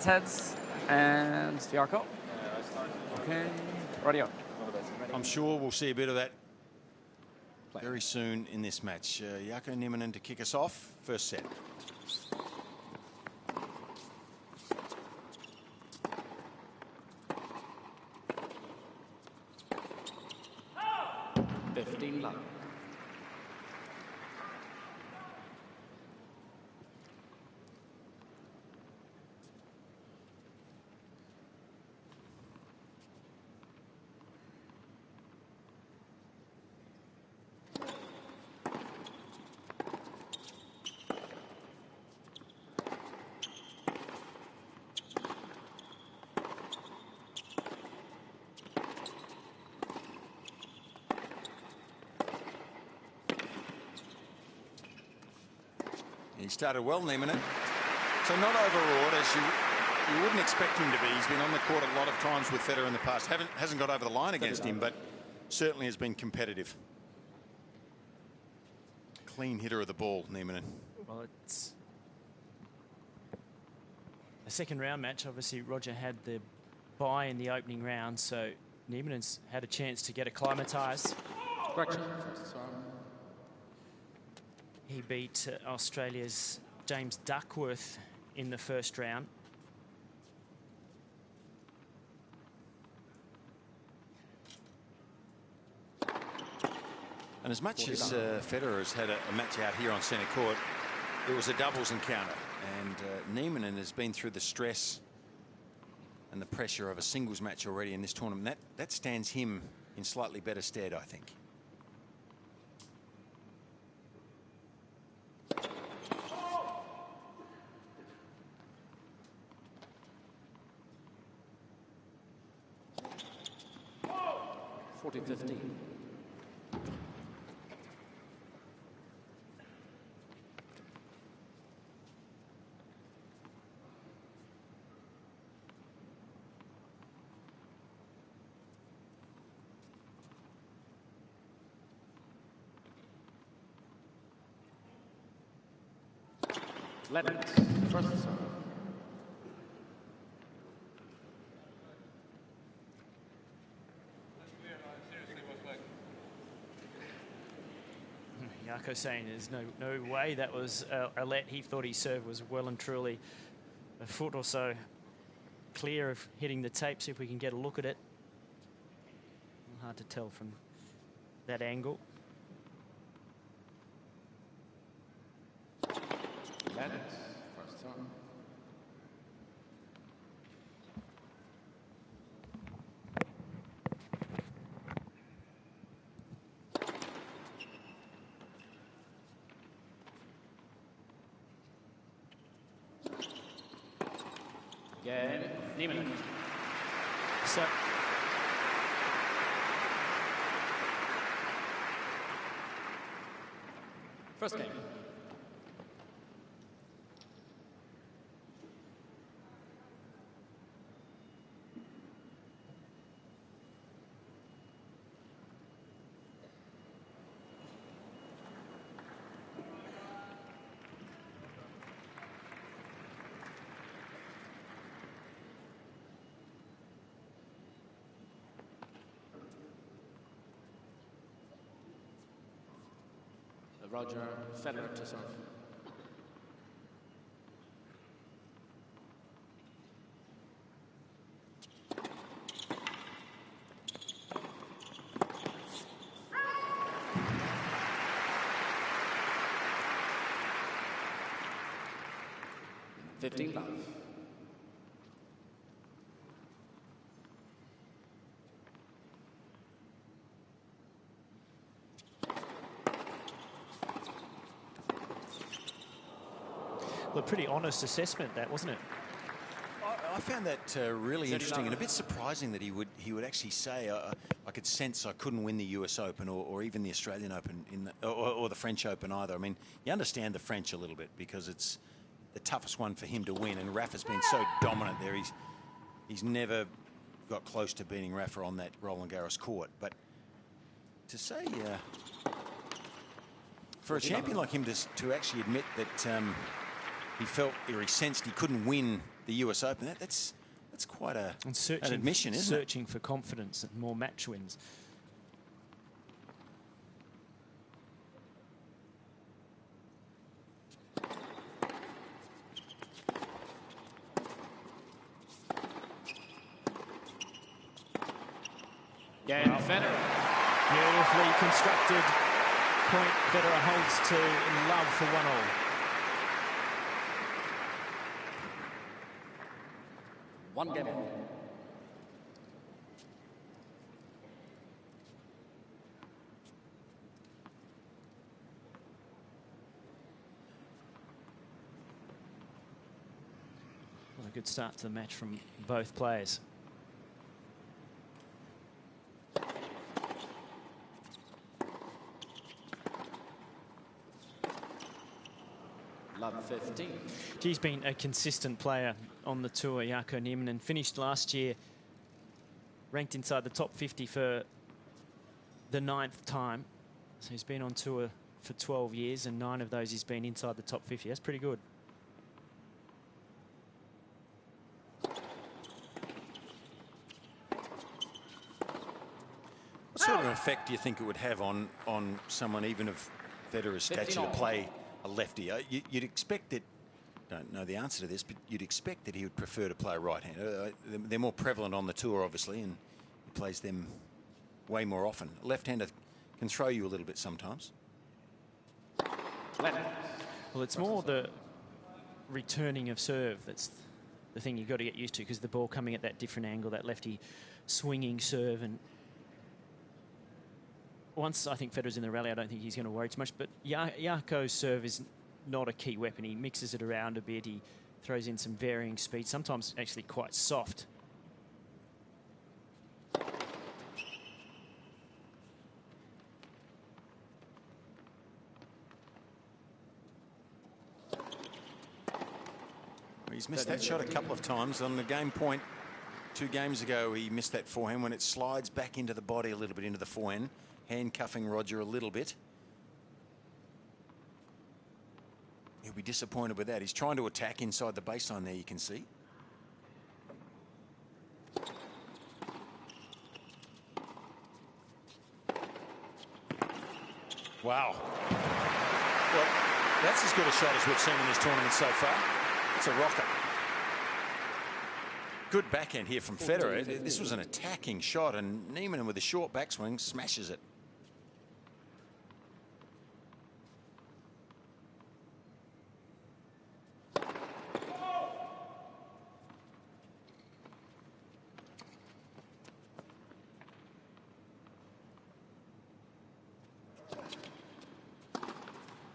Heads. And Jarkko. Okay, radio. I'm sure we'll see a bit of that very soon in this match. Jarkko Nieminen to kick us off. First set. Love. He started well, Nieminen. So not overawed, as you wouldn't expect him to be. He's been on the court a lot of times with Federer in the past. Hasn't got over the line against him, but certainly has been competitive. Clean hitter of the ball, Nieminen. Well, it's a second round match. Obviously, Roger had the bye in the opening round, so Nieminen's had a chance to get acclimatised. He beat Australia's James Duckworth in the first round. And as much as Federer has had a match out here on centre court, it was a doubles encounter. And Nieminen has been through the stress and the pressure of a singles match already in this tournament. That stands him in slightly better stead, I think. Let it. First serve. Jarkko saying there's no way that was a let. He thought his serve was well and truly a foot or so clear of hitting the tape. See if we can get a look at it. Hard to tell from that angle. Let it. First serve. Game. Nieminen. So First game. Roger Federer to serve. $15. a pretty honest assessment, that, wasn't it? I found that really interesting and a bit surprising that he would actually say, I could sense I couldn't win the US Open or even the Australian Open or the French Open either. I mean, you understand the French a little bit because it's the toughest one for him to win, and Rafa's been so dominant there. He's never got close to beating Rafa on that Roland Garros court. But to say, for a champion like him to actually admit that he felt or he sensed he couldn't win the US Open. That's quite an admission, isn't it? Searching for confidence and more match wins. Game, Federer. Beautifully constructed point. Federer holds to love for 1-all. One game. Well, a good start to the match from both players. Love 15. He's been a consistent player on the tour, Jarkko Nieminen. Finished last year, ranked inside the top 50 for the 9th time. So he's been on tour for 12 years, and 9 of those he's been inside the top 50. That's pretty good. What sort of effect do you think it would have on someone even of Federer's stature to play a lefty? You'd expect that, don't know the answer to this, but you'd expect that he would prefer to play a right-hander. They're more prevalent on the tour, obviously, and he plays them way more often. A left-hander can throw you a little bit sometimes. Well, it's more the returning of serve that's the thing you've got to get used to, because the ball coming at that different angle, that lefty swinging serve. And once I think Federer's in the rally, I don't think he's going to worry too much. But Jarkko's serve is not a key weapon. He mixes it around a bit. He throws in some varying speed, sometimes actually quite soft. He's missed that shot a couple of times. On the game point 2 games ago, he missed that forehand when it slides back into the body a little bit, into the forehand, handcuffing Roger a little bit. He'll be disappointed with that. He's trying to attack inside the baseline there, you can see. Wow. Well, that's as good a shot as we've seen in this tournament so far. It's a rocker. Good backhand here from Federer. This was an attacking shot, and Nieminen with a short backswing smashes it.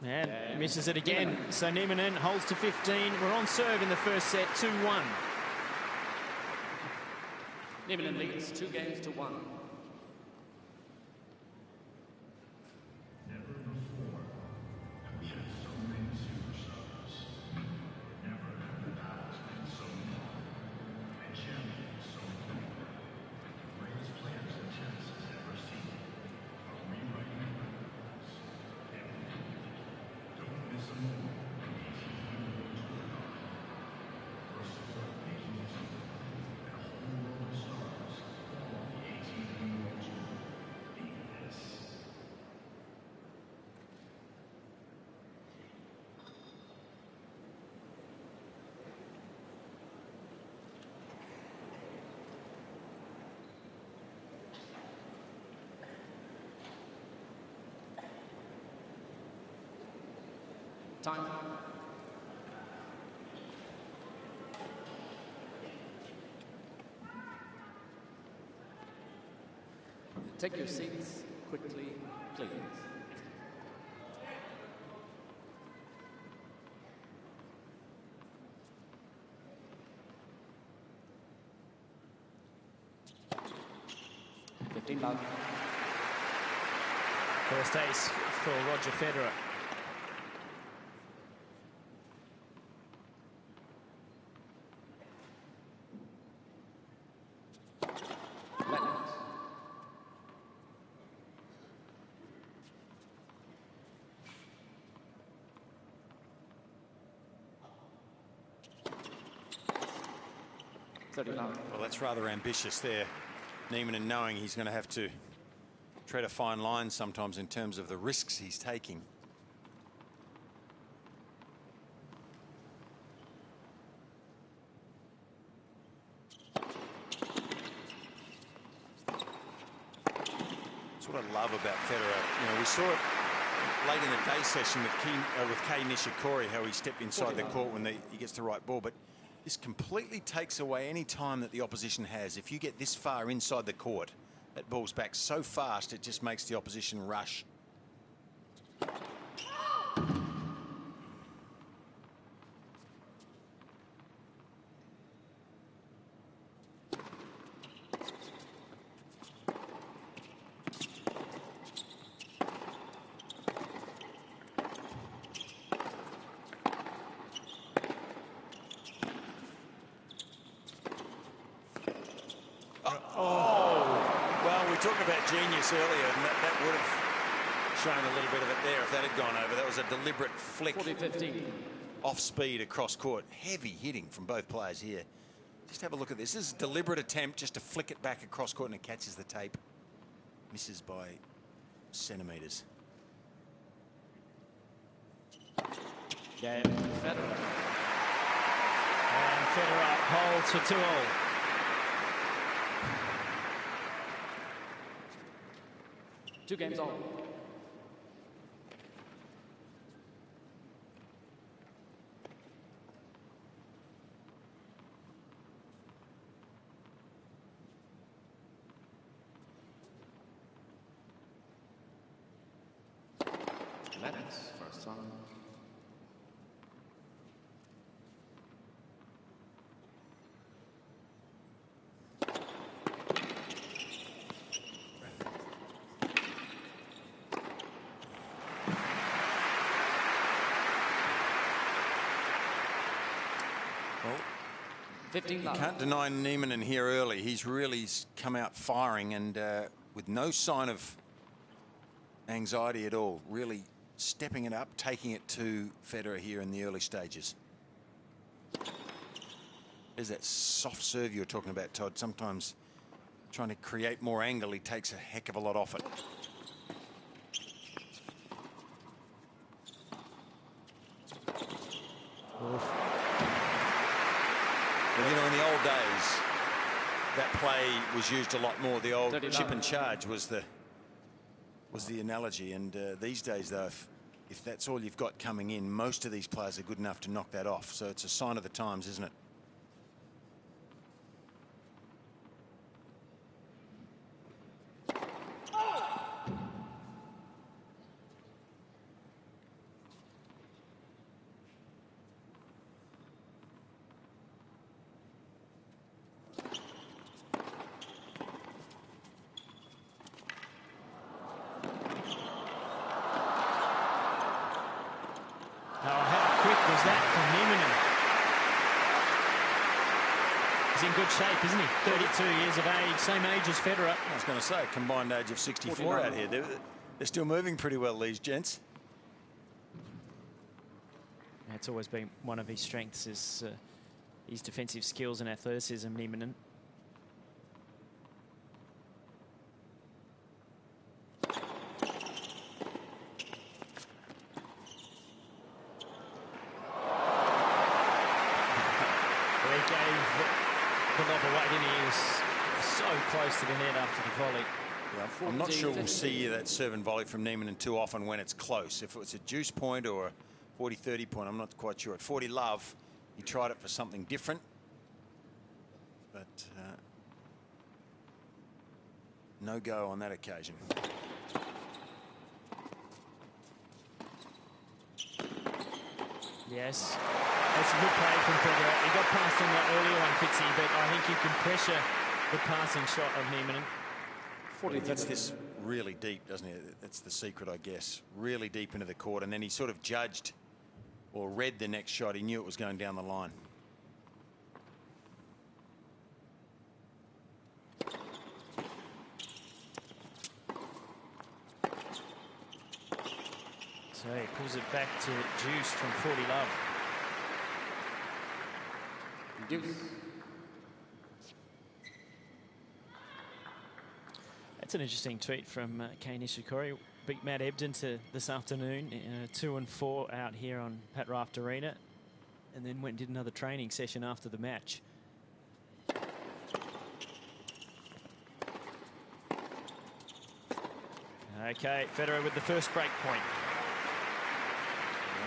And misses it again. So Nieminen holds to 15. We're on serve in the first set, 2-1. Nieminen leads 2 games to 1. Time. Take your seats quickly, please. $15. First ace for Roger Federer. 30 love. Well, that's rather ambitious there. Nieminen knowing he's going to have to tread a fine line sometimes in terms of the risks he's taking. That's what I love about Federer. You know, we saw it late in the day session with Kei Nishikori, how he stepped inside the court when he gets the right ball. But this completely takes away any time that the opposition has. If you get this far inside the court, that ball's back so fast, it just makes the opposition rush. Genius earlier, and that would have shown a little bit of it there if that had gone over. That was a deliberate flick 40-15. off speed across court. Heavy hitting from both players here. Just have a look at this. This is a deliberate attempt just to flick it back across court, and it catches the tape. Misses by centimetres. Game Federer. And Federer holds for 2-all. Two games all. Let's first song. You can't deny Nieminen here early. He's really come out firing and with no sign of anxiety at all. Really stepping it up, taking it to Federer here in the early stages. There's that soft serve you were talking about, Todd. Sometimes trying to create more angle, he takes a heck of a lot off it. Well, you know, in the old days, that play was used a lot more. The old chip and charge was the analogy. And these days, though, if that's all you've got coming in, most of these players are good enough to knock that off. So it's a sign of the times, isn't it? Shape, isn't he? 32 years of age, same age as Federer. I was going to say, combined age of 64 out here. They're still moving pretty well, these gents. That's always been one of his strengths, is his defensive skills and athleticism, Nieminen. Close to the net after the volley. Yeah, I'm not sure we'll see that serve and volley from Nieminen too often when it's close. If it's a juice point or a 40-30 point, I'm not quite sure. At 40 love, he tried it for something different. But no go on that occasion. Yes, that's a good play from Federer. He got past on that earlier one, Fitzy, but I think you can pressure the passing shot of Nieminen. He gets this really deep, doesn't he? That's the secret, I guess. Really deep into the court, and then he sort of judged or read the next shot. He knew it was going down the line. So he pulls it back to Juice from 40 love. Juice. That's an interesting tweet from Kei Nishikori. Beat Matt Ebden this afternoon, 2 and 4 out here on Pat Raft Arena, and then went and did another training session after the match. Okay, Federer with the first break point.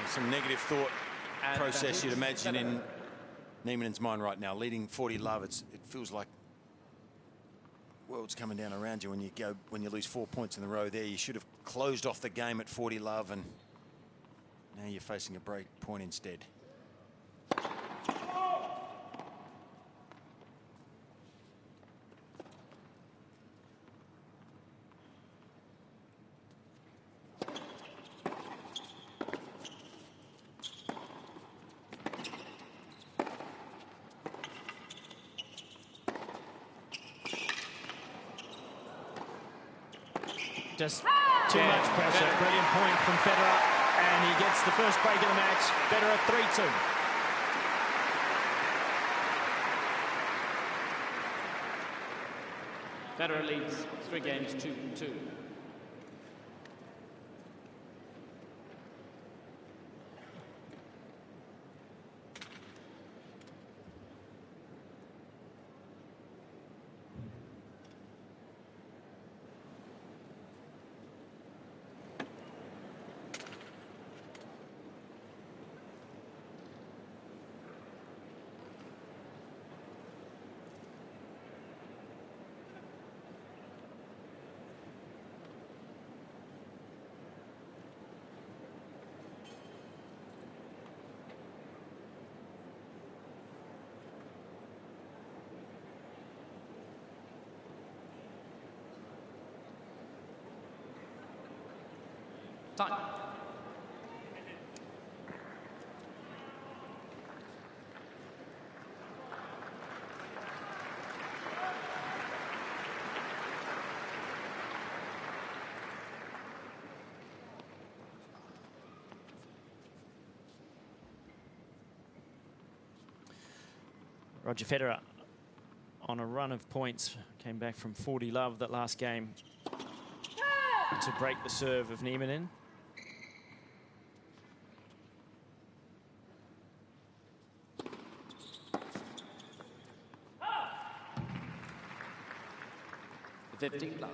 Some negative thought process you'd imagine in Nieminen's mind right now. Leading 40 love, it feels like world's coming down around you when you lose 4 points in a row there. You should have closed off the game at 40 love, and now you're facing a break point instead. Just too much pressure. Brilliant point from Federer, and he gets the first break of the match. Federer 3-2. Federer leads 3 games 2-2. Time. Roger Federer on a run of points, came back from 40 love that last game to break the serve of Nieminen. The 15 love.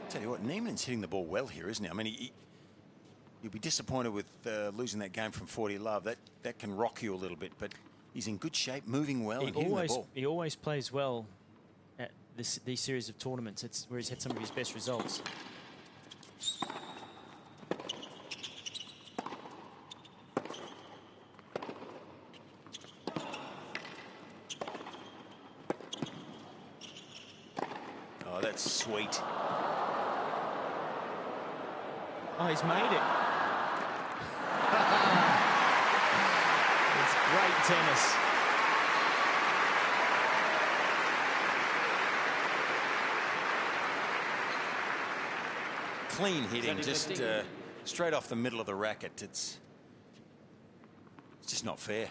Tell you what, Nieminen's hitting the ball well here, isn't he? I mean, you'll be disappointed with losing that game from 40 love. That can rock you a little bit, but he's in good shape, moving well, and hitting the ball. He always plays well at these series of tournaments. It's where he's had some of his best results. That's sweet. Oh, he's made it. It's great tennis. Clean hitting, just straight off the middle of the racket. It's just not fair.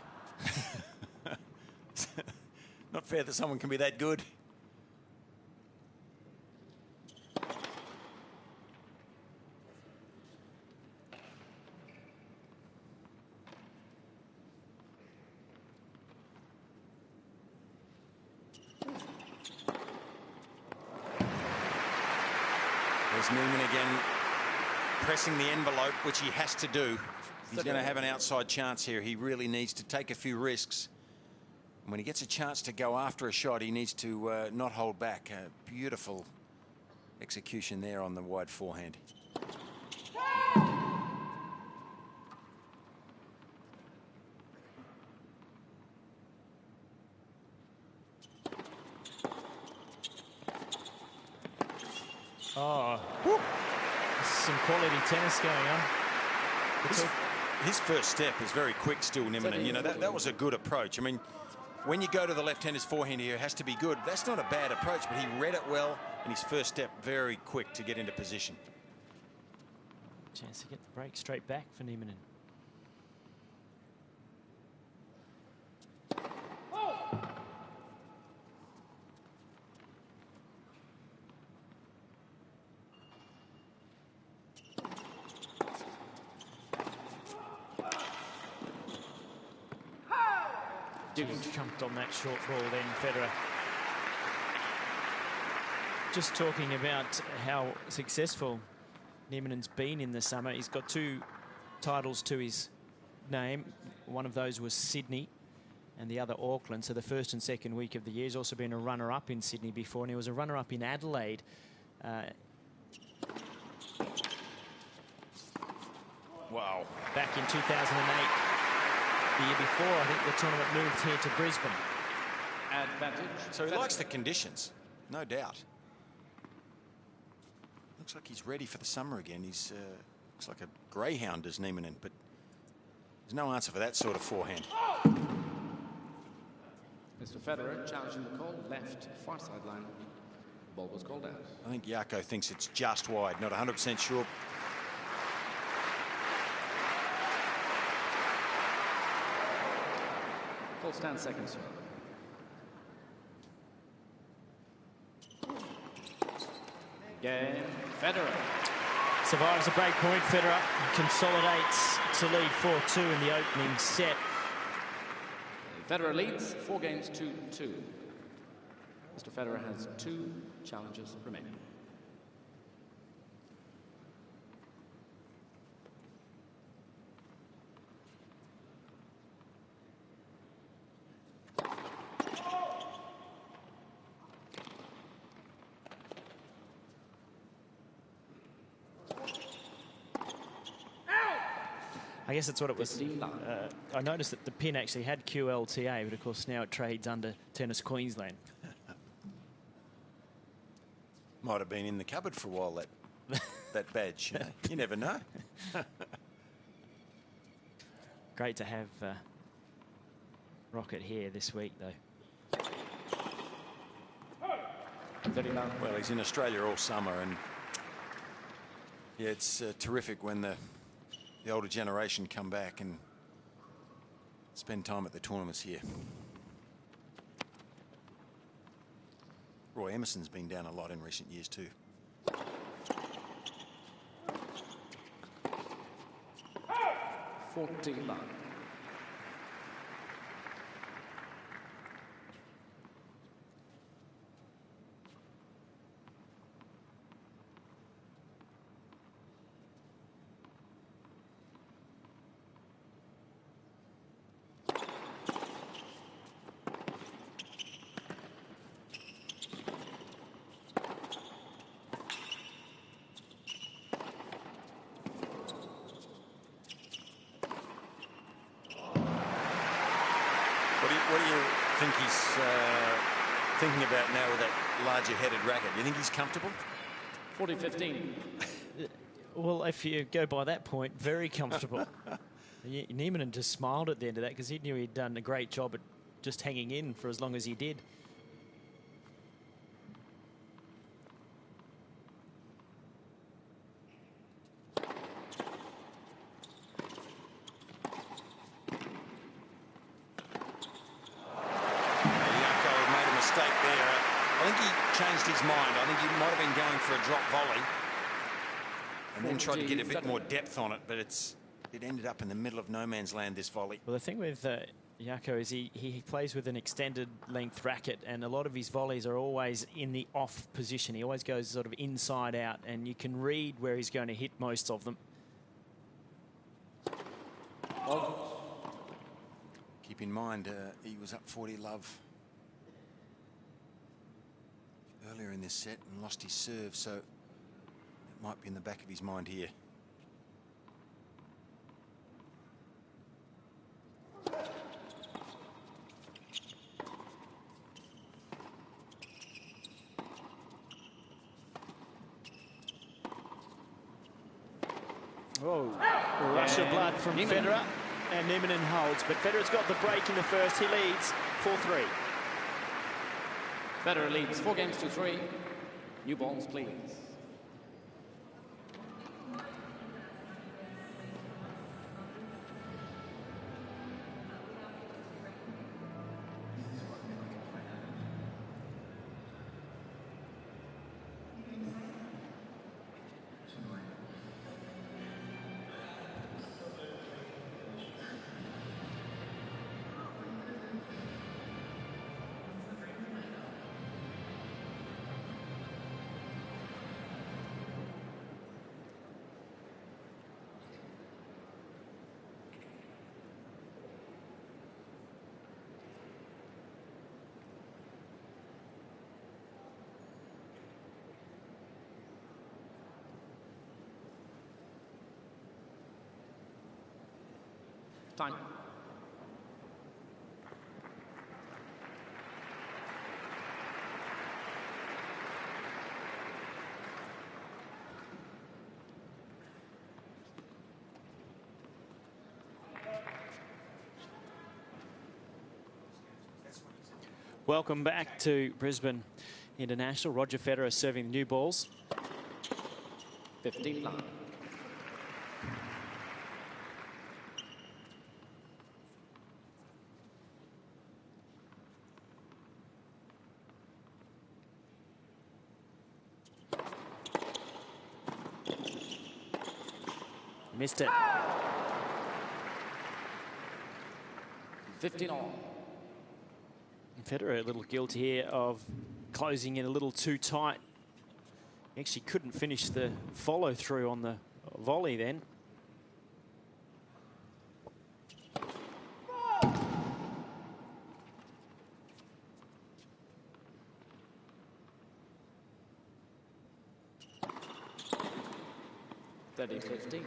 Not fair that someone can be that good. There's Nieminen again pressing the envelope, which he has to do. He's going to have an outside chance here. He really needs to take a few risks. And when he gets a chance to go after a shot, he needs to not hold back. A beautiful execution there on the wide forehand. Oh, some quality tennis going on. His first step is very quick still, Nieminen. You know, that was a good approach. I mean, when you go to the left-hander's forehand here, it has to be good. That's not a bad approach, but he read it well, and his first step very quick to get into position. Chance to get the break straight back for Nieminen. Jumped on that short ball then, Federer. Just talking about how successful Nieminen's been in the summer. He's got 2 titles to his name. One of those was Sydney and the other Auckland. So the first and second week of the year. He's also been a runner-up in Sydney before, and he was a runner-up in Adelaide. Wow. Back in 2008. The year before, I think the tournament moved here to Brisbane. Advantage. So he likes the conditions, no doubt. Looks like he's ready for the summer again. He's looks like a greyhound, does Nieminen, but there's no answer for that sort of forehand. Mr. Federer challenging the call, left far sideline. Ball was called out. I think Jarkko thinks it's just wide, not 100% sure. Ball stands second, sir. Game, Federer. Survives a break point. Federer consolidates to lead 4-2 in the opening set. Federer leads 4 games to 2. Mr. Federer has 2 challenges remaining. I guess that's what it was. I noticed that the pin actually had QLTA, but of course now it trades under Tennis Queensland. Might have been in the cupboard for a while, that badge. You never know. Great to have Rocket here this week, though. Well, he's in Australia all summer, and yeah, it's terrific when the older generation come back and spend time at the tournaments here. Roy Emerson's been down a lot in recent years too. $14. What do you think he's thinking about now with that larger-headed racket? Do you think he's comfortable? 40-15. Well, if you go by that point, very comfortable. Nieminen just smiled at the end of that because he knew he'd done a great job at just hanging in for as long as he did. Changed his mind. I think he might have been going for a drop volley and then tried to get a bit more depth on it, but it ended up in the middle of no man's land, this volley. Well, the thing with Jarkko is he plays with an extended length racket, and a lot of his volleys are always in the off position. He always goes sort of inside out, and you can read where he's going to hit most of them. Keep in mind, he was up 40-love earlier in this set and lost his serve, so it might be in the back of his mind here. Oh, rush of blood from Nieminen. Federer, and Nieminen holds, but Federer's got the break in the first. He leads 4-3. Federer leads 4 games to 3. New balls, please. Time. Welcome back to Brisbane International. Roger Federer serving the new balls. 15 line. Missed it. 15 all. Federer a little guilty here of closing in a little too tight. He actually couldn't finish the follow through on the volley then. That is 15.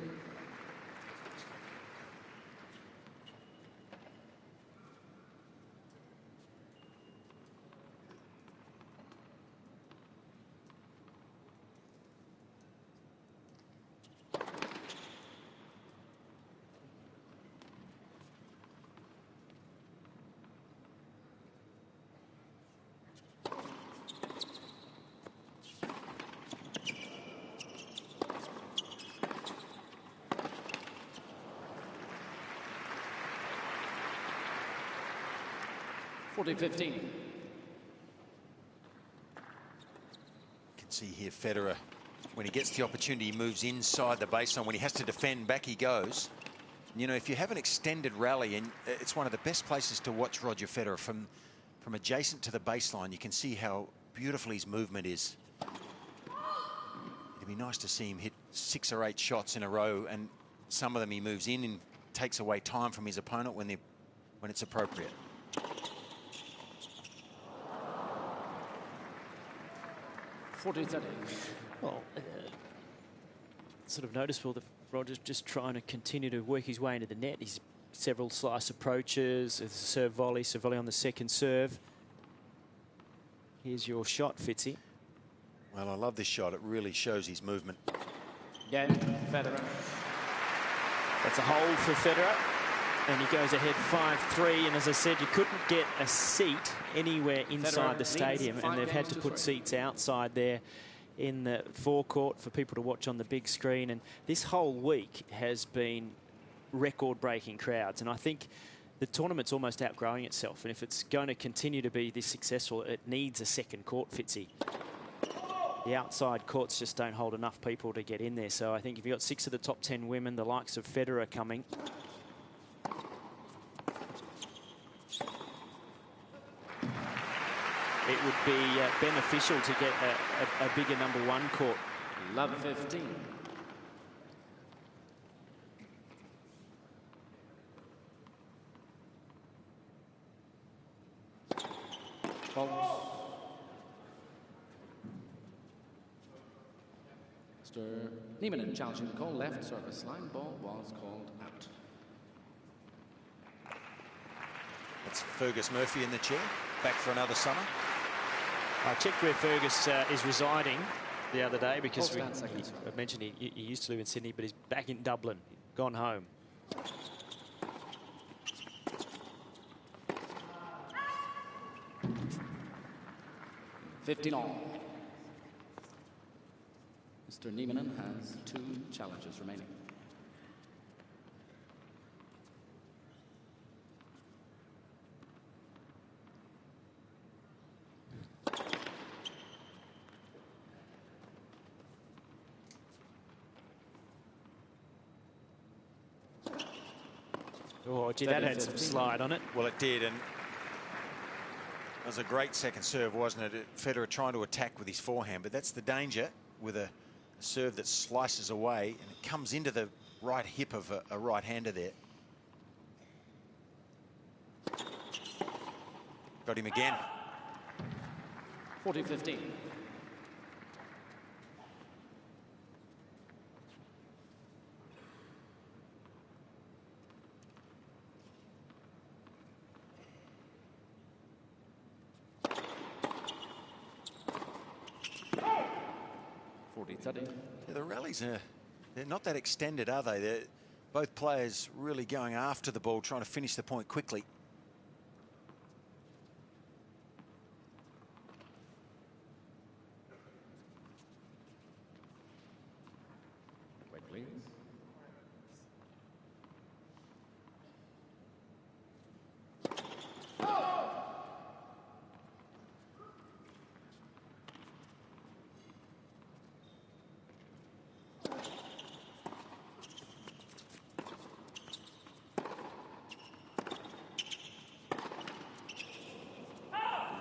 $40-15. You can see here Federer, when he gets the opportunity, he moves inside the baseline. When he has to defend, back he goes. You know, if you have an extended rally, and it's one of the best places to watch Roger Federer from adjacent to the baseline, you can see how beautiful his movement is. It'd be nice to see him hit 6 or 8 shots in a row, and some of them he moves in and takes away time from his opponent when it's appropriate. Well, sort of noticeable that Roger's just trying to continue to work his way into the net. He's several slice approaches, a serve volley, so volley on the second serve. Here's your shot, Fitzy. Well, I love this shot. It really shows his movement. Again, Federer. That's a hold for Federer. And he goes ahead 5-3. And as I said, you couldn't get a seat anywhere inside the stadium. And they've had to put seats outside there in the forecourt for people to watch on the big screen. And this whole week has been record-breaking crowds. And I think the tournament's almost outgrowing itself. And if it's going to continue to be this successful, it needs a second court, Fitzy. The outside courts just don't hold enough people to get in there. So I think if you've got 6 of the top 10 women, the likes of Federer coming, it would be beneficial to get a bigger #1 court. Love 15. Mr. Nieminen challenging the call. Left service line. Ball was called out. That's Fergus Murphy in the chair. Back for another summer. I checked where Fergus is residing. the other day because Hold stand seconds. I mentioned he used to live in Sydney, but he's back in Dublin, gone home. $15 all. Mr. Nieminen has 2 challenges remaining. Oh, gee, that had some slide on it. Well, it did, and it was a great second serve, wasn't it? Federer trying to attack with his forehand, but that's the danger with a serve that slices away, and it comes into the right hip of a right-hander there. Got him again. 40-15. Yeah, the rallies they're not that extended, are they? They're both players really going after the ball, trying to finish the point quickly. Wait, please.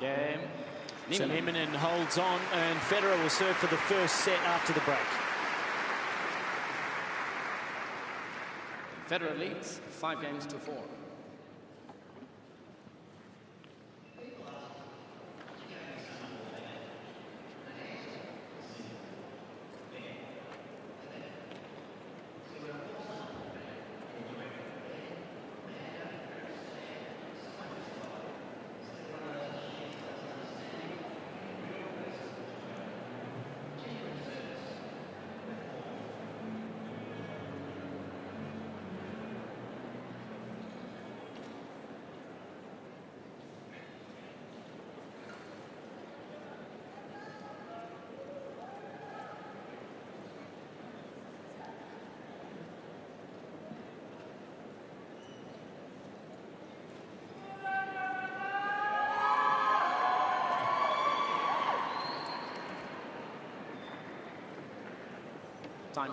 Game. So Nieminen holds on, and Federer will serve for the first set after the break. Federer leads 5-4. Time.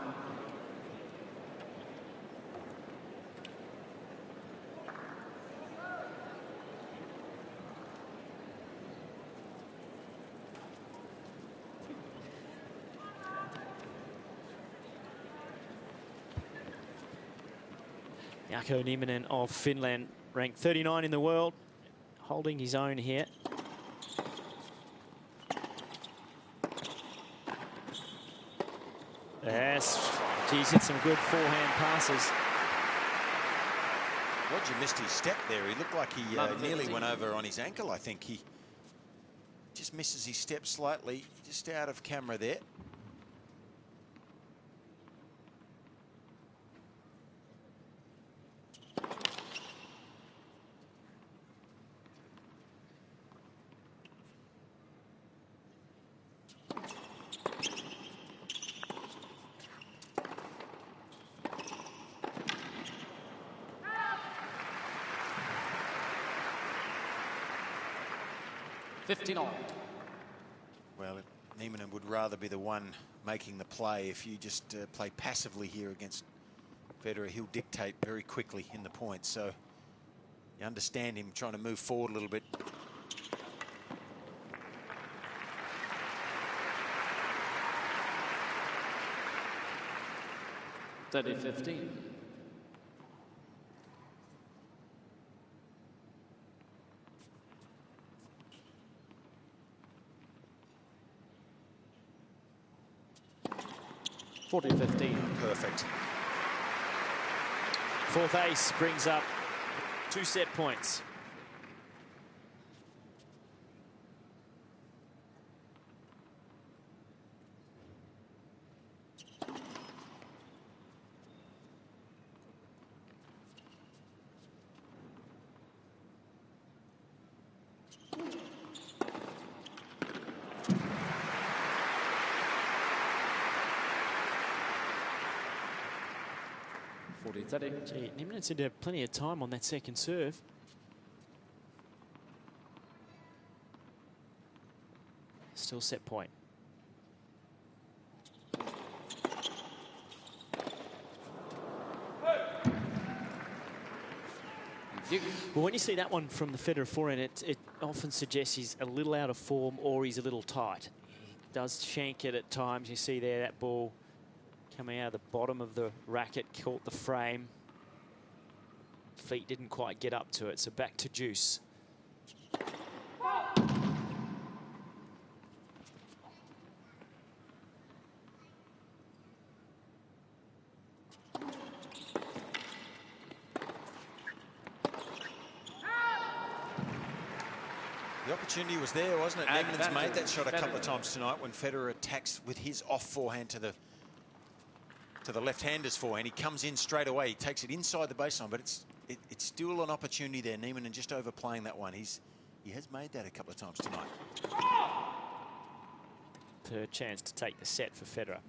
Jarkko Nieminen of Finland, ranked 39 in the world, holding his own here. Yes, he's hit some good forehand passes. Roger missed his step there. He looked like he nearly went over on his ankle, I think. He just misses his step slightly, just out of camera there. Well, Nieminen would rather be the one making the play. If you just play passively here against Federer, he'll dictate very quickly in the points. So you understand him trying to move forward a little bit. Steady 15. Perfect. Fourth ace brings up 2 set points. 40-30. Gee, Nieminen said to have plenty of time on that second serve. Still set point. Well, when you see that one from the Federer forehand, it often suggests he's a little out of form or he's a little tight. He does shank it at times. You see there that ball coming out of the bottom of the racket, caught the frame. Feet didn't quite get up to it, so back to deuce. The opportunity was there, wasn't it? Nieminen's made that shot a couple of times tonight when Federer attacks with his off forehand to the left-hander's forehand. He comes in straight away. He takes it inside the baseline, but it's still an opportunity there. Nieminen just overplaying that one. He has made that a couple of times tonight. Third chance to take the set for Federer.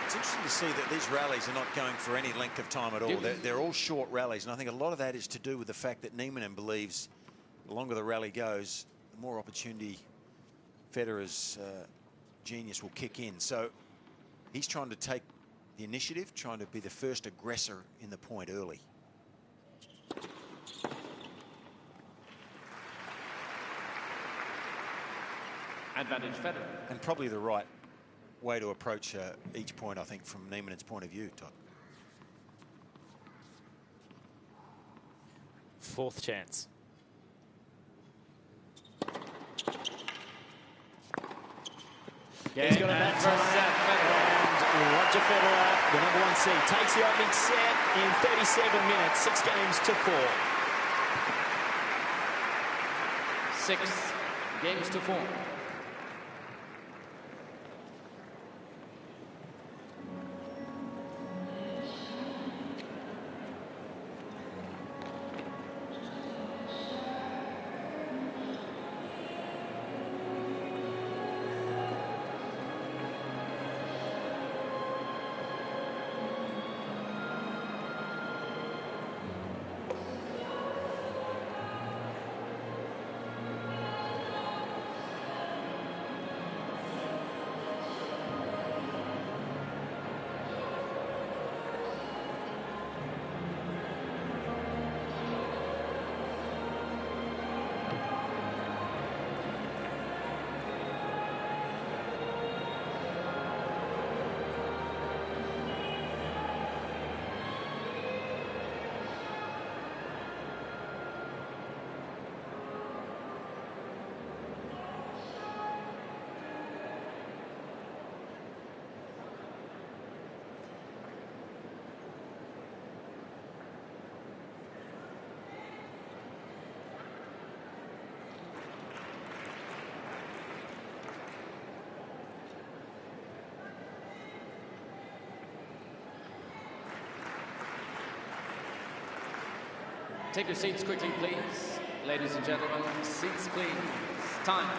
It's interesting to see that these rallies are not going for any length of time at all. They're all short rallies, and I think a lot of that is to do with the fact that Nieminen believes the longer the rally goes, the more opportunity Federer's genius will kick in. So he's trying to take the initiative, trying to be the first aggressor in the point early. Advantage Federer. And probably the right way to approach each point, I think, from Nieminen's point of view, Todd. Fourth chance. Yeah, He's got it that first set, and Roger Federer, the #1 seed, takes the opening set in 37 minutes, 6 games to 4. 6 games to 4. Take your seats quickly, please. Ladies and gentlemen, seats, please. Time.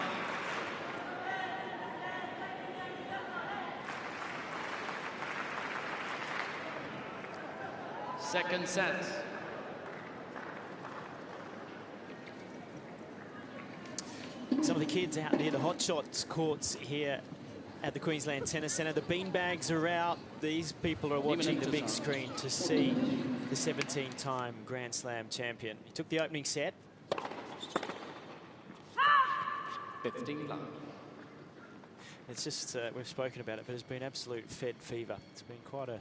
Second set. Some of the kids out near the Hot Shots courts here at the Queensland Tennis Centre. The beanbags are out. These people are watching the big screen to see the 17-time Grand Slam champion. He took the opening set. 15 love. It's just, we've spoken about it, but it's been absolute Fed fever. It's been quite an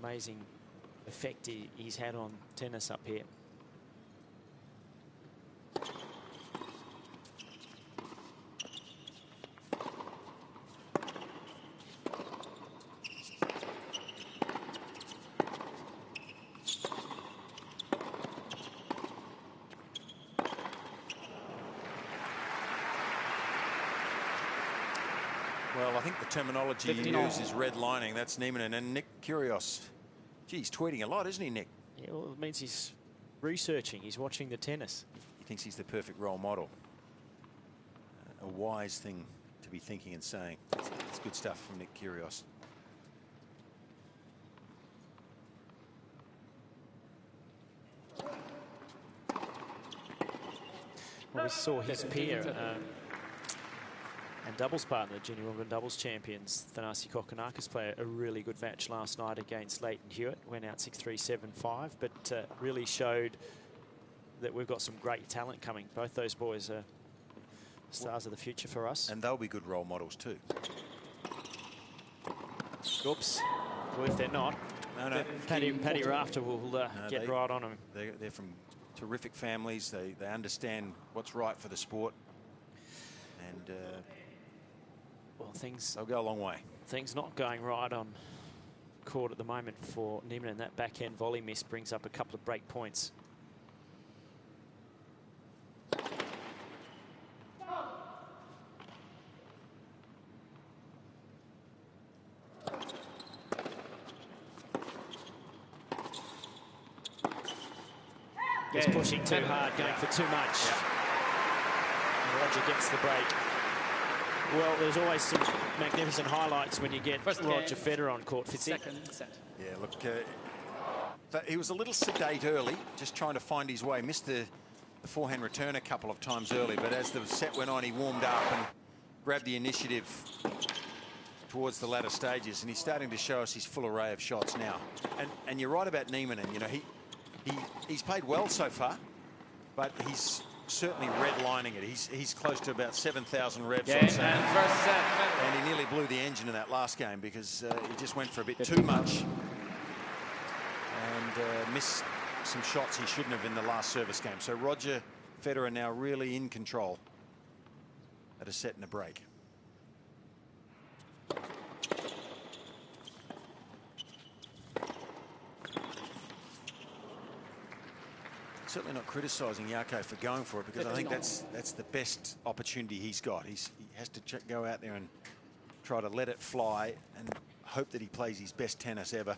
amazing effect he's had on tennis up here. Well, I think the terminology you use is redlining. That's Nieminen and Nick Kyrgios. Gee, he's tweeting a lot, isn't he, Nick? Yeah, well, it means he's researching. He's watching the tennis. He thinks he's the perfect role model. A wise thing to be thinking and saying. It's good stuff from Nick Kyrgios. Well, we saw his peer and doubles partner, Junior Wimbledon doubles champions, Thanasi Kokkinakis, play a really good match last night against Leighton Hewitt. Went out 6-3, 7-5, but really showed that we've got some great talent coming. Both those boys are stars of the future for us. And they'll be good role models too. Oops. Well, if they're not, no. Paddy Rafter will get right on them. They're from terrific families. They understand what's right for the sport. And well, they'll go a long way. Things not going right on court at the moment for Nieminen, and that backhand volley miss brings up a couple of break points. He's pushing too hard, going for too much. And Roger gets the break. Well, there's always some magnificent highlights when you get Roger Federer on court, Fitzy. Second set. Yeah, look, he was a little sedate early, just trying to find his way. Missed the forehand return a couple of times early, but as the set went on, he warmed up and grabbed the initiative towards the latter stages, and he's starting to show us his full array of shots now. And you're right about Nieminen. You know, he's played well so far, but he's certainly redlining it. He's close to about 7,000 revs. And first set. And he nearly blew the engine in that last game because he just went for a bit too much and missed some shots he shouldn't have in the last service game. So Roger Federer now really in control at a set and a break. Certainly not criticising Jarkko for going for it, because I think that's the best opportunity he's got. He has to go out there and try to let it fly and hope that he plays his best tennis ever.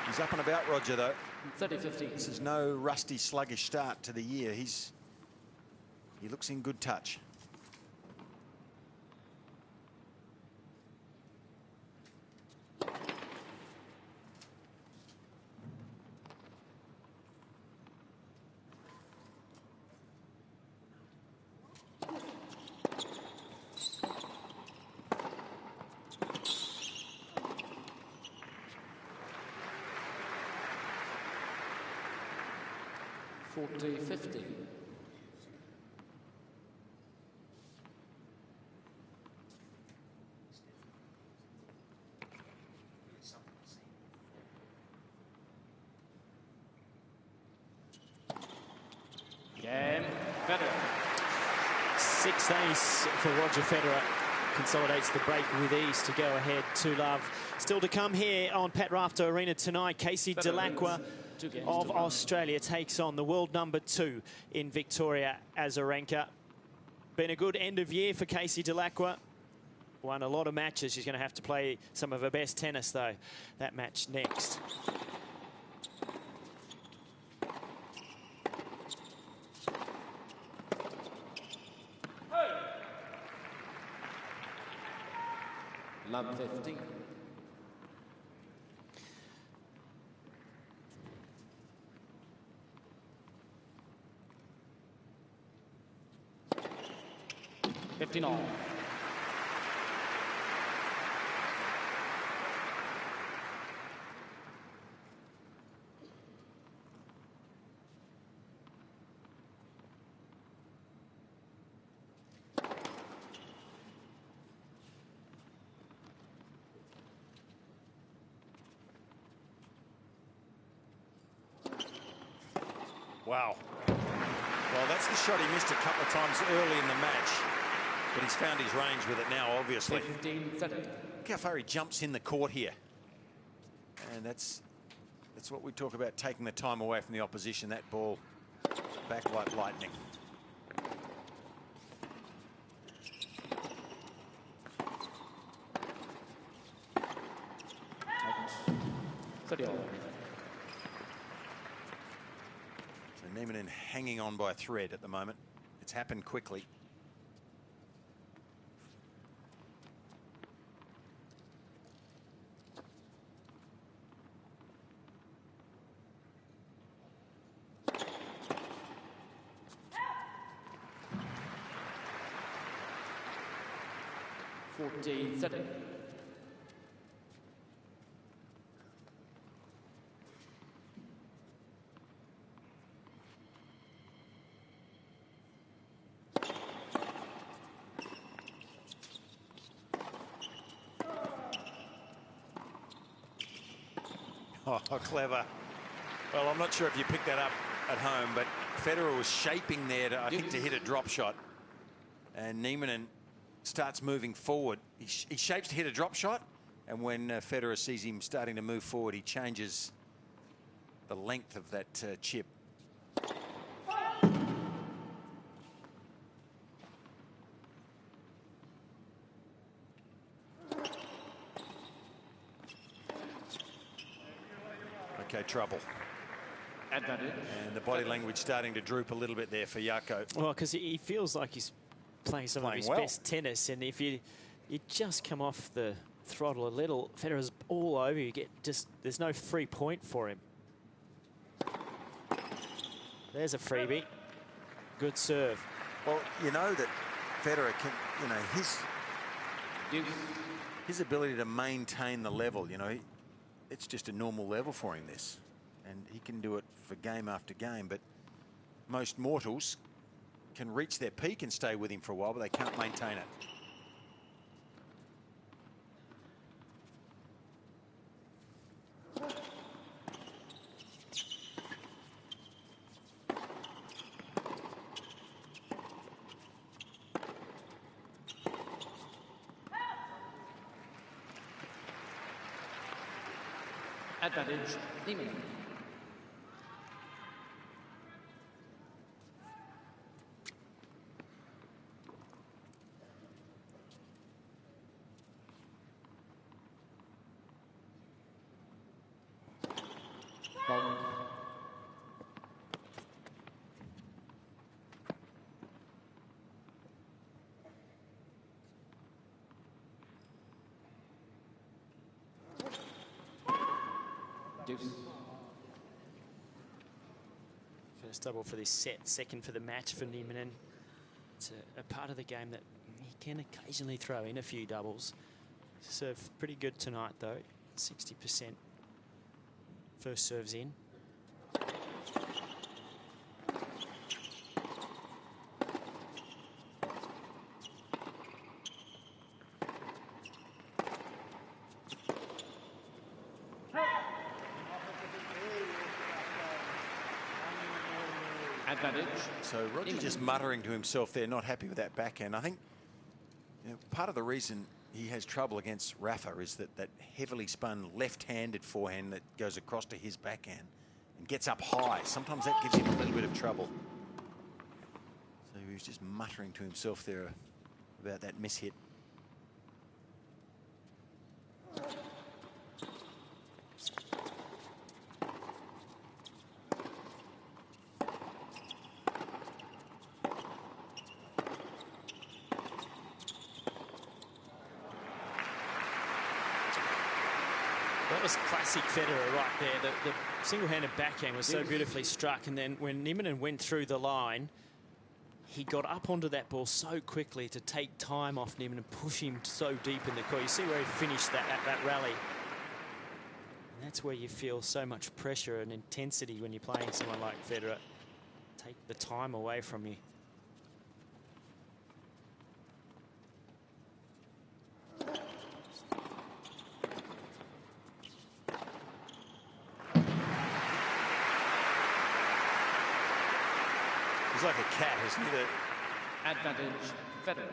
He's up and about, Roger, though. 30-15. This is no rusty, sluggish start to the year. He looks in good touch. Game, Federer. 6th ace for Roger Federer. Consolidates the break with ease to go ahead 2-love. Still to come here on Pat Rafter Arena tonight. Casey Dellacqua of Australia takes on the world #2 in Victoria Azarenka. Been a good end of year for Casey Dellacqua. Won a lot of matches. She's going to have to play some of her best tennis, though. That match next. Love 15. all. Wow. Well, that's the shot he missed a couple of times early in the match, but he's found his range with it now, obviously. 15-30. Look how far he jumps in the court here. And that's That's what we talk about, taking the time away from the opposition. That ball back like lightning. So Nieminen hanging on by a thread at the moment. It's happened quickly. Oh, clever. Well, I'm not sure if you picked that up at home, but Federer was shaping there, I think, to hit a drop shot. And Nieminen starts moving forward. He shapes to hit a drop shot, and when Federer sees him starting to move forward, he changes the length of that chip. Okay, trouble. Advantage. And the body language starting to droop a little bit there for Jarkko. Well, because he feels like he's playing some of his best tennis, and if you just come off the throttle a little, Federer's all over you. There's no free point for him. There's a freebie. Good serve. Well, you know that Federer can, you know, his ability to maintain the level, you know, it's just a normal level for him, this. And he can do it for game after game, but most mortals can reach their peak and stay with him for a while, but they can't maintain it. Advantage, Nieminen. First double for this set, second for the match for Nieminen. It's a part of the game that he can occasionally throw in a few doubles. Serve pretty good tonight though, 60%. First serves in. Advantage. So Roger just muttering to himself there, not happy with that backhand. I think, you know, part of the reason he has trouble against Rafa is that heavily spun left-handed forehand that goes across to his backhand and gets up high. Sometimes that gives him a little bit of trouble. So he was just muttering to himself there about that mishit. That was classic Federer right there. The single-handed backhand was so beautifully struck, and then when Nieminen went through the line, he got up onto that ball so quickly to take time off Nieminen and push him so deep in the court. You see where he finished that rally. And that's where you feel so much pressure and intensity when you're playing someone like Federer. Take the time away from you. He's like a cat, isn't he? Advantage, Federer.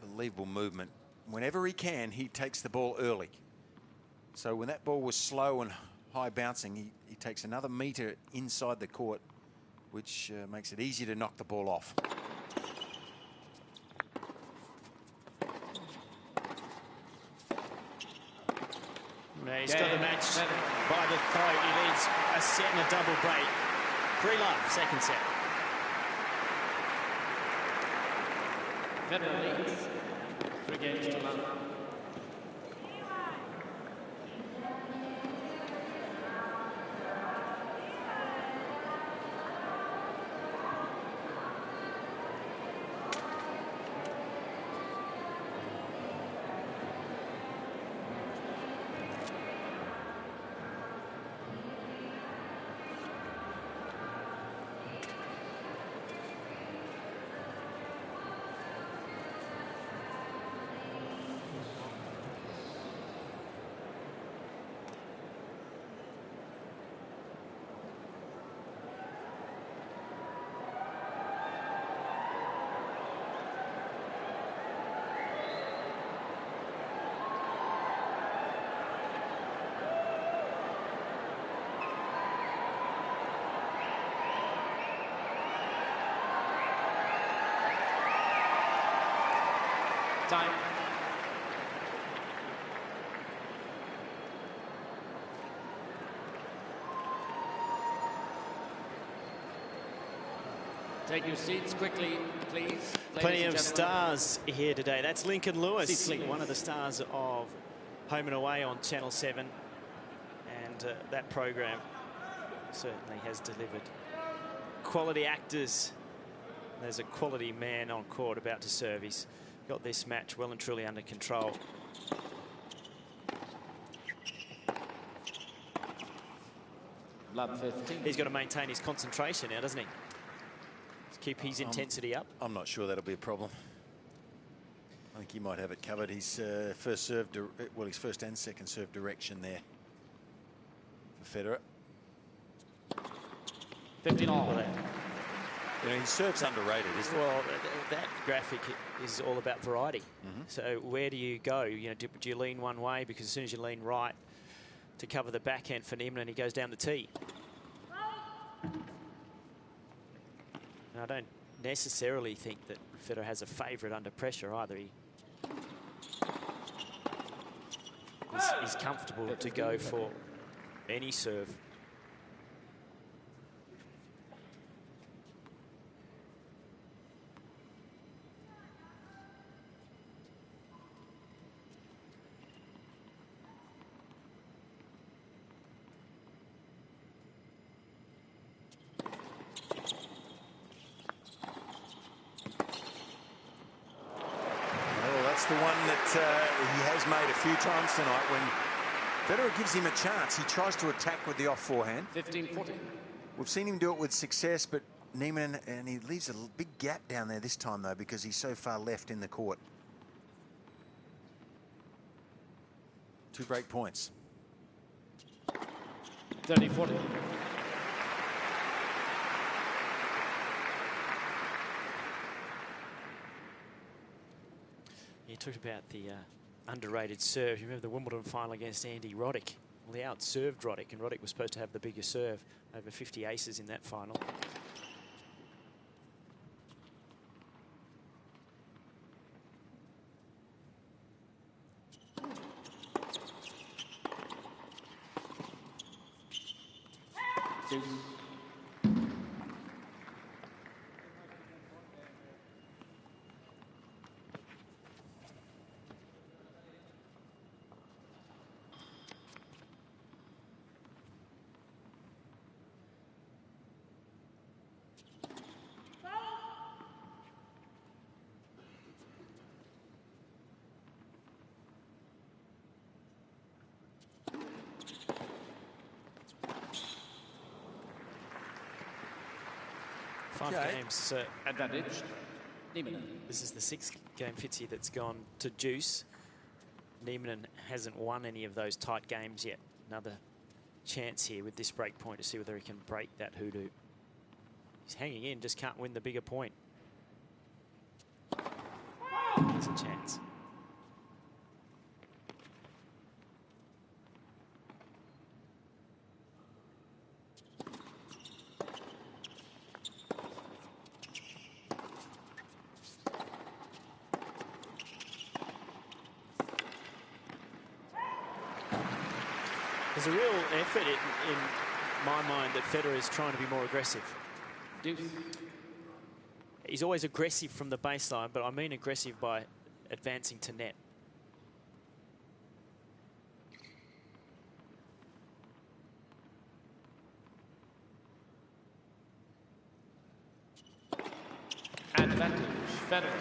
Unbelievable movement. Whenever he can, he takes the ball early. So when that ball was slow and high bouncing, he takes another metre inside the court, which makes it easy to knock the ball off. He's got the match by the throat. He leads a set and a double break. 3-love, second set. Federer leads 3 games to none. Time. Take your seats quickly, please. Plenty of stars here today. That's Lincoln Lewis, one of the stars of Home and Away on Channel 7. And that program certainly has delivered quality actors. There's a quality man on court about to serve. He's got this match well and truly under control. He's got to maintain his concentration now, doesn't he? Just keep his intensity up. I'm not sure that'll be a problem. I think he might have it covered. His first serve, well, his first and second serve direction there for Federer. 15-all. You know, his serve's underrated, isn't it? Well, that graphic is all about variety. So where do you go? You know, do you lean one way? Because as soon as you lean right to cover the backhand for Nieminen, he goes down the tee. And I don't necessarily think that Federer has a favourite under pressure either. He's comfortable to go for any serve. The one that he has made a few times tonight. When Federer gives him a chance, he tries to attack with the off forehand. 15-14. We've seen him do it with success, but Nieminen, and he leaves a big gap down there this time, though, because he's so far left in the court. 2 break points. 30-40. You talked about the underrated serve. You remember the Wimbledon final against Andy Roddick? Well, he out-served Roddick, and Roddick was supposed to have the bigger serve. Over 50 aces in that final. Five games. Advantage. Nieminen. This is the 6th game, Fitzy, that's gone to deuce. Nieminen hasn't won any of those tight games yet. Another chance here with this break point to see whether he can break that hoodoo. He's hanging in, just can't win the bigger point. There's a chance. There's a real effort in my mind that Federer is trying to be more aggressive. Deuce. He's always aggressive from the baseline, but I mean aggressive by advancing to net. Advantage, Federer.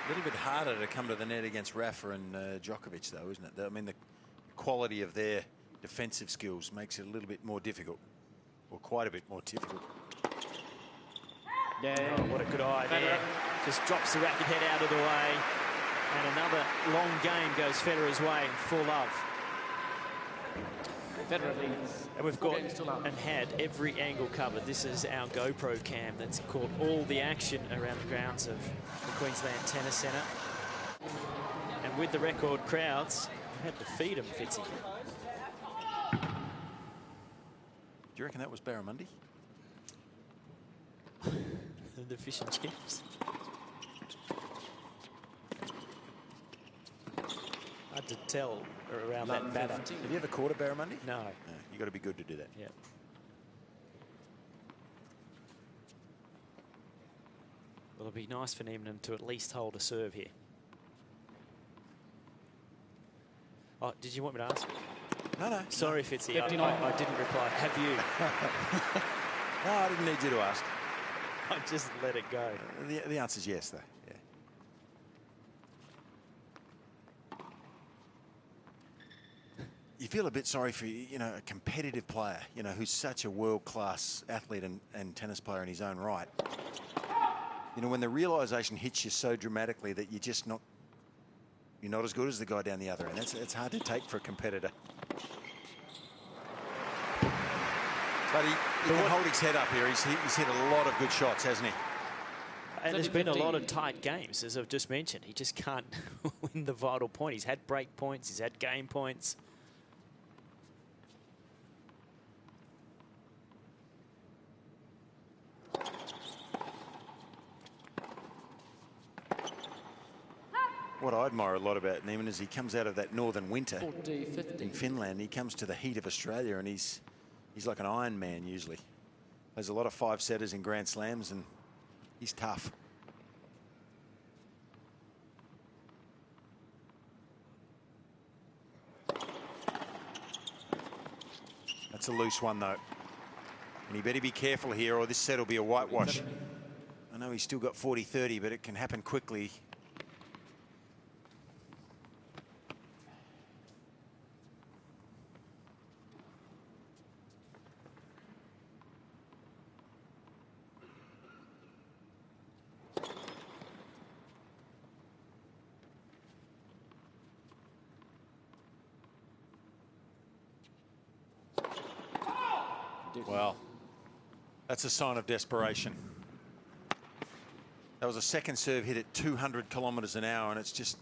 A little bit harder to come to the net against Rafa and Djokovic, though, isn't it? I mean, the quality of their defensive skills makes it a little bit more difficult, or quite a bit more difficult. Yeah. Oh, what a good eye there. Just drops the racket head out of the way. And another long game goes Federer's way in full love. Federer leads. And we've got and had every angle covered. This is our GoPro cam that's caught all the action around the grounds of the Queensland Tennis Centre. And with the record crowds, we had to feed them, Fitzy. Do you reckon that was Barramundi? The fish and chips. Hard to tell around that batter. Have you ever caught a barramundi? No. You've got to be good to do that. Yeah. Well, it'll be nice for Nieminen to at least hold a serve here. Oh, did you want me to ask? No. Sorry, Fitzy, I didn't reply. Have you? No, I didn't need you to ask. I just let it go. The answer's yes, though. Yeah. You feel a bit sorry for, you know, a competitive player, you know, who's such a world-class athlete and tennis player in his own right. You know, when the realisation hits you so dramatically that you're not as good as the guy down the other end. It's hard to take for a competitor. But he can hold his head up here. He's hit a lot of good shots, hasn't he? And there's been a lot of tight games, as I've just mentioned. He just can't win the vital point. He's had break points. He's had game points. What I admire a lot about Nieminen is he comes out of that northern winter 40, 50. in Finland. He comes to the heat of Australia, and he's like an Iron Man usually. There's a lot of five-setters in Grand Slams, and he's tough. That's a loose one, though. And he better be careful here, or this set will be a whitewash. I know he's still got 40-30, but it can happen quickly. Well, that's a sign of desperation. That was a second serve hit at 200 kilometres an hour, and it's just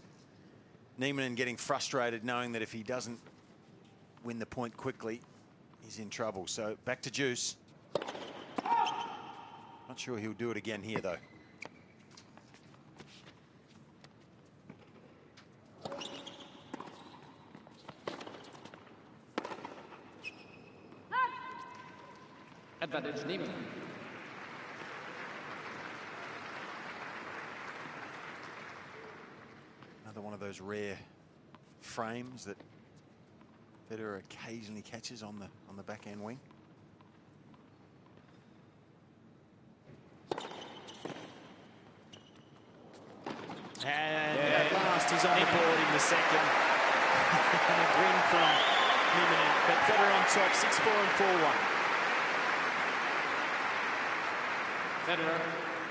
Nieminen getting frustrated knowing that if he doesn't win the point quickly, he's in trouble. So back to deuce. Not sure he'll do it again here, though. Advantage, Nieminen. Another one of those rare frames that Federer occasionally catches on the backhand wing. And at last he's on the board in the second. And a grin from Nieminen, but Federer on top, 6-4 and 4-1. Federer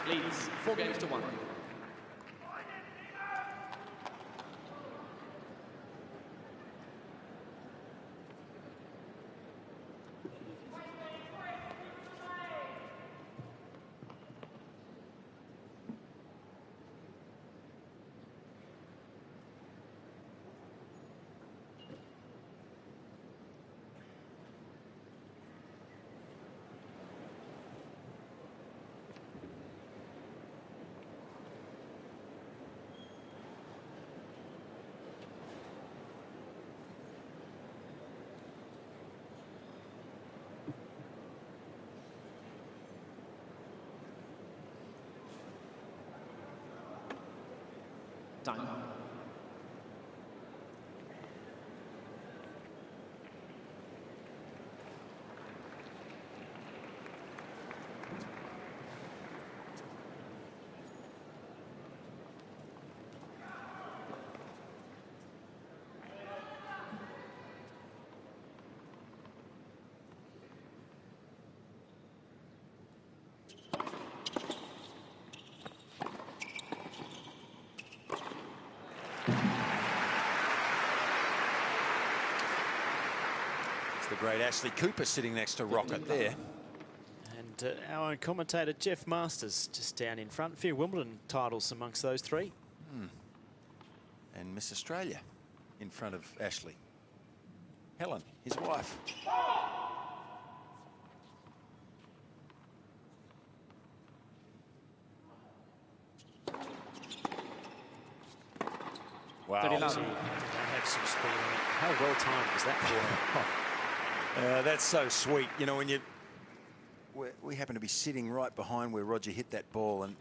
leads 4-1. Time. The great Ashley Cooper sitting next to Rocket there. And our own commentator, Jeff Masters, just down in front. A few Wimbledon titles amongst those three. And Miss Australia in front of Ashley. Helen, his wife. Wow. They have some speed on it. How well timed was that for him? That's so sweet. You know, when we happen to be sitting right behind where Roger hit that ball and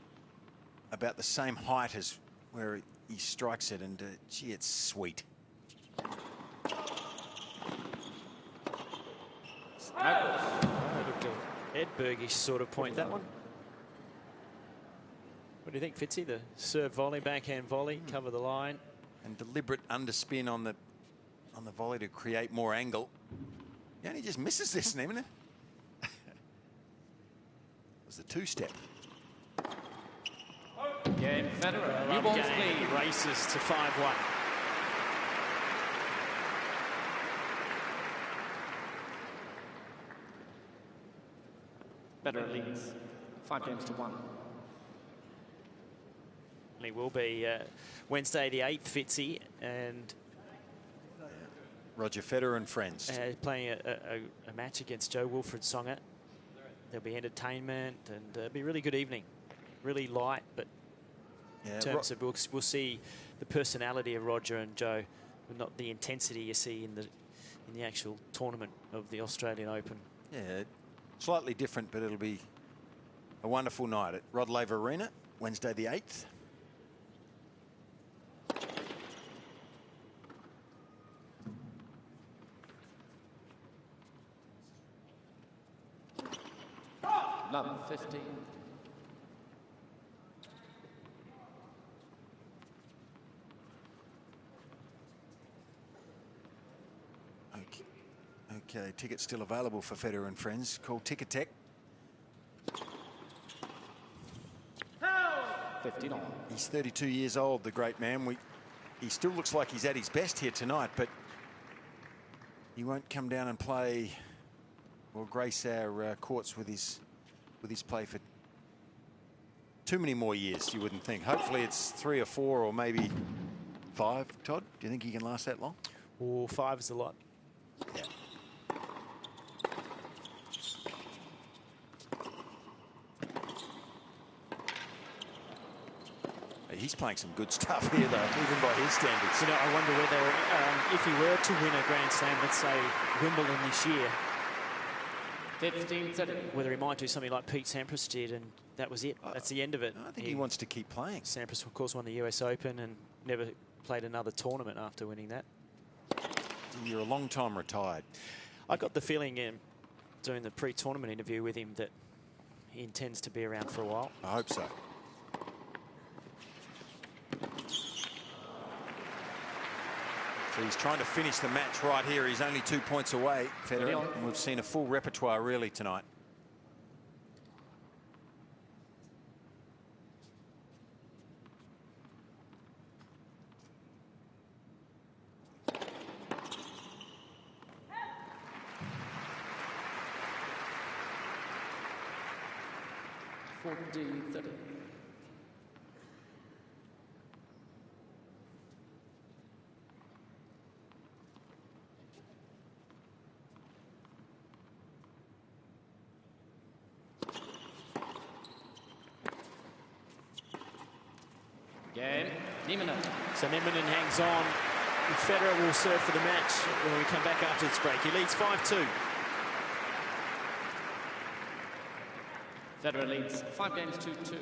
about the same height as where he strikes it, and gee, it's sweet. Edbergish sort of point, that one. What do you think, Fitzy? The serve volley, backhand volley, cover the line. And deliberate underspin on the volley to create more angle. He only just misses this, Nieminen. It was the two-step. Game Federer. New balls lead. Races to 5-1. Federer leads 5 games to 1. It will be Wednesday the 8th, Fitzy, and Roger Federer and friends. Playing a match against Joe Wilfried Songa. There'll be entertainment, and it'll be a really good evening. Really light, but in terms of we'll see the personality of Roger and Joe, but not the intensity you see in the actual tournament of the Australian Open. Yeah, slightly different, but it'll be a wonderful night at Rod Laver Arena, Wednesday the 8th. Number 15. Okay, tickets still available for Federer and friends. Call Ticketek. 15 on. He's 32 years old, the great man. He still looks like he's at his best here tonight, but he won't come down and play or grace our courts with his play for too many more years, you wouldn't think. Hopefully it's 3 or 4 or maybe 5. Todd, do you think he can last that long? Oh, 5 is a lot. Yeah. He's playing some good stuff here, though, even by his standards. You know, I wonder whether, if he were to win a Grand Slam, let's say Wimbledon this year, 15-30. whether he might do something like Pete Sampras did, and that was it. That's the end of it. I think he wants to keep playing. Sampras, of course, won the US Open and never played another tournament after winning that. You're a long time retired. I got the feeling doing the pre-tournament interview with him that he intends to be around for a while. I hope so. So he's trying to finish the match right here. He's only 2 points away, Federer, and we've seen a full repertoire really tonight. Game, Nieminen. So Nieminen hangs on. Federer will serve for the match when we come back after this break. He leads 5-2. Federer leads 5 games to 2.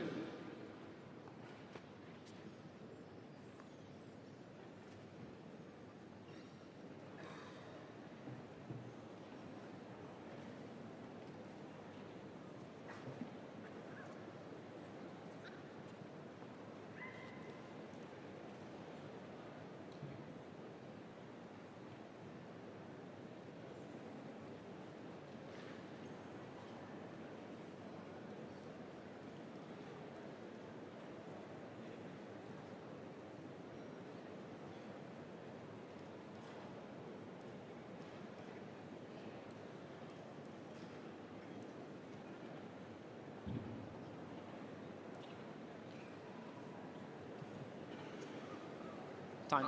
Time.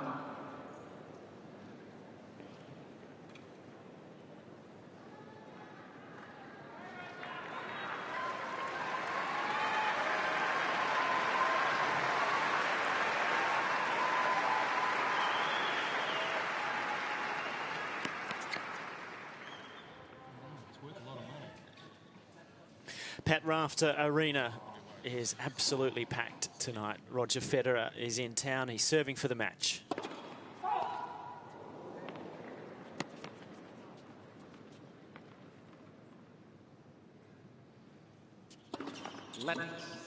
Pat Rafter Arena is absolutely packed tonight. Roger Federer is in town. He's serving for the match.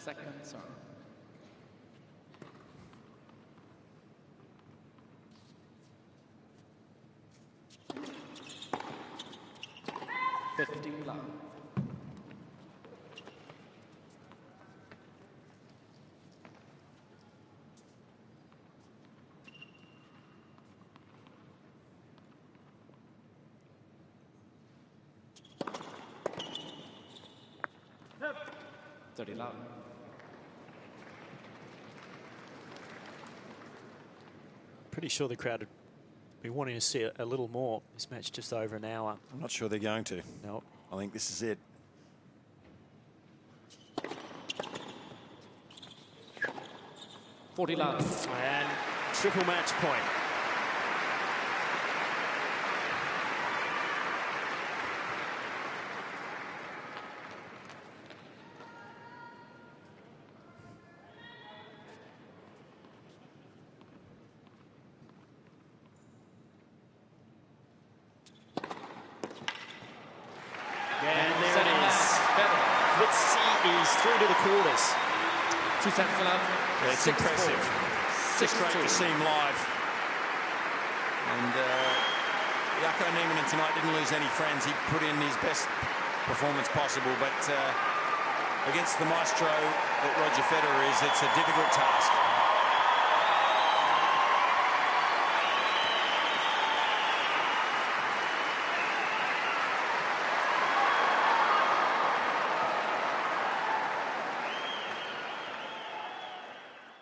Second serve. $50. $30. Pretty sure the crowd would be wanting to see a little more. This match just over an hour. I'm not sure they're going to. No. I think this is it. $40. And triple match point. Is through to the quarters. 2 sets to love. Yeah, it's impressive. It's great to see him live. And Jarkko Nieminen tonight didn't lose any friends. He put in his best performance possible, but against the maestro that Roger Federer is, it's a difficult task.